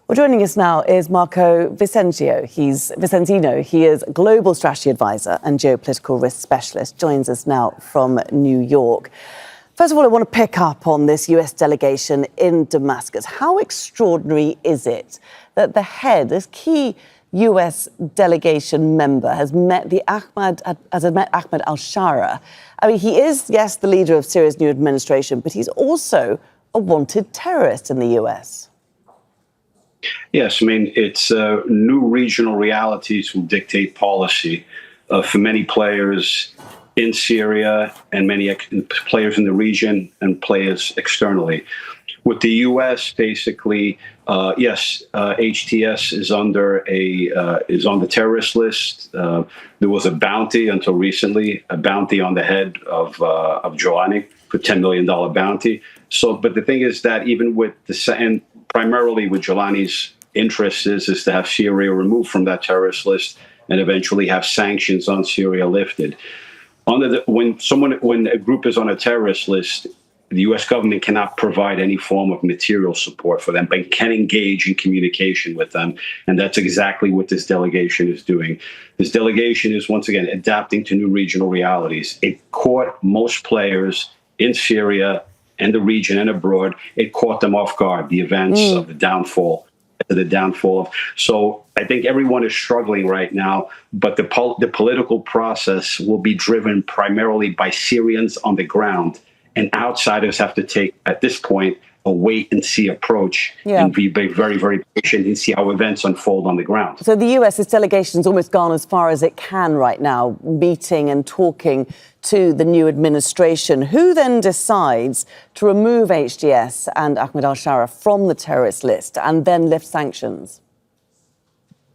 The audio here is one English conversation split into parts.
Well, joining us now is Marco Vicenzino. He is Global Strategy Advisor and Geopolitical Risk Specialist. Joins us now from New York. First of all, I want to pick up on this US delegation in Damascus. How extraordinary is it that the head, this key US delegation member, has met Ahmed al-Shara? I mean, he is, yes, the leader of Syria's new administration, but he's also a wanted terrorist in the US. Yes, I mean, it's new regional realities will dictate policy for many players in Syria and many players in the region and players externally. With the U.S., basically, yes, HTS is on the terrorist list. There was a bounty until recently, a bounty on the head of Jolani for $10 million bounty. So, but the thing is that even with and primarily with Jolani's interest is to have Syria removed from that terrorist list and eventually have sanctions on Syria lifted. When a group is on a terrorist list, the U.S. government cannot provide any form of material support for them, but can engage in communication with them. And that's exactly what this delegation is doing. This delegation is, once again, adapting to new regional realities. It caught most players in Syria and the region and abroad. It caught them off guard, the events of the downfall. So I think everyone is struggling right now, but the political process will be driven primarily by Syrians on the ground, and outsiders have to take, at this point, a wait-and-see approach and be very, very patient and see how events unfold on the ground. So the US's delegation's almost gone as far as it can right now, meeting and talking to the new administration. Who then decides to remove HTS and Ahmed al-Shara from the terrorist list and then lift sanctions?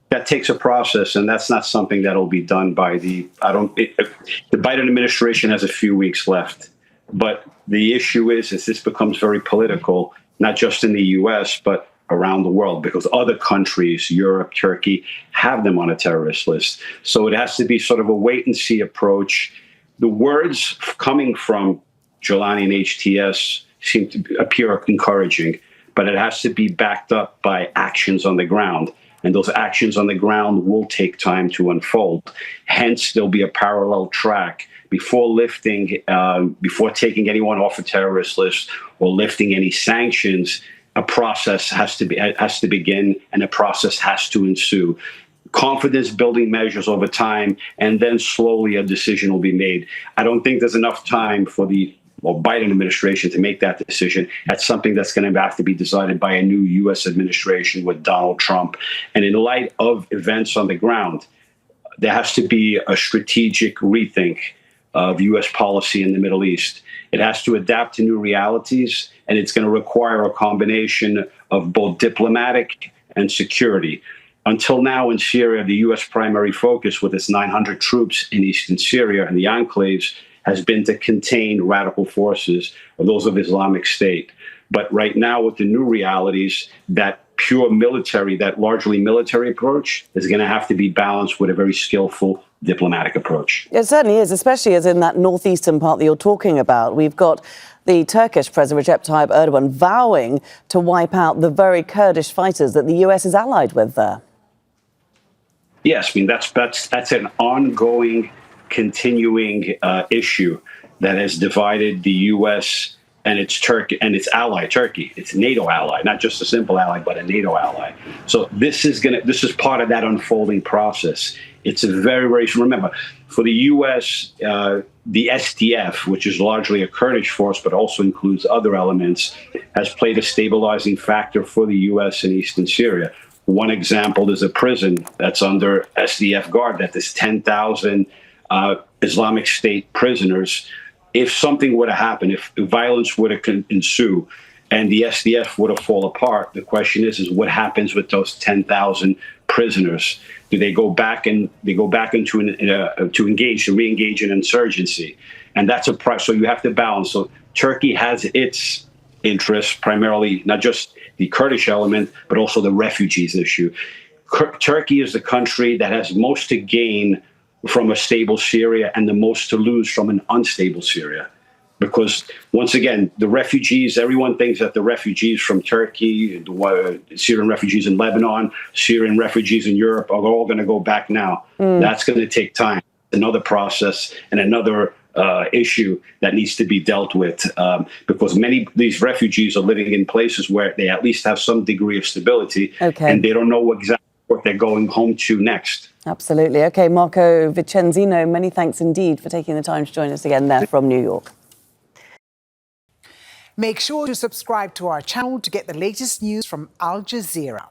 That takes a process, and that's not something that'll be done by the Biden administration has a few weeks left. But the issue is this becomes very political, not just in the U.S., but around the world, because other countries, Europe, Turkey, have them on a terrorist list. So it has to be sort of a wait-and-see approach. The words coming from Jolani and HTS seem to appear encouraging, but it has to be backed up by actions on the ground. And those actions on the ground will take time to unfold. Hence, there'll be a parallel track before taking anyone off a terrorist list or lifting any sanctions. A process has to begin, and a process has to ensue. Confidence building measures over time, and then slowly a decision will be made. I don't think there's enough time for the Biden administration to make that decision. That's something that's going to have to be decided by a new U.S. administration with Donald Trump. And in light of events on the ground, there has to be a strategic rethink of U.S. policy in the Middle East. It has to adapt to new realities, and it's going to require a combination of both diplomatic and security. Until now in Syria, the U.S. primary focus with its 900 troops in eastern Syria and the enclaves has been to contain radical forces, or those of Islamic State. But right now, with the new realities, that pure military, that largely military approach is going to have to be balanced with a very skillful diplomatic approach. It certainly is, especially as in that northeastern part that you're talking about. We've got the Turkish President Recep Tayyip Erdogan vowing to wipe out the very Kurdish fighters that the US is allied with there. Yes, I mean, that's an ongoing, continuing issue that has divided the U.S. and its ally, Turkey. It's a NATO ally, not just a simple ally, but a NATO ally. So this is part of that unfolding process. It's a very, remember, for the U.S., the SDF, which is largely a Kurdish force, but also includes other elements, has played a stabilizing factor for the U.S. in eastern Syria. One example is a prison that's under SDF guard that is 10,000 Islamic State prisoners. If something were to happen, if violence were to ensue and the SDF were to fall apart, the question is what happens with those 10,000 prisoners? Do they go back to re-engage in insurgency? And that's a price. So you have to balance. So Turkey has its interests, primarily not just the Kurdish element, but also the refugees issue. Turkey is the country that has most to gain from a stable Syria and the most to lose from an unstable Syria. Because once again, the refugees, everyone thinks that the refugees from Turkey, Syrian refugees in Lebanon, Syrian refugees in Europe are all going to go back now. That's going to take time. Another process and another issue that needs to be dealt with, because many of these refugees are living in places where they at least have some degree of stability, and they don't know exactly what they're going home to next. Absolutely. Okay, Marco Vicenzino, many thanks indeed for taking the time to join us again there from New York. Make sure to subscribe to our channel to get the latest news from Al Jazeera.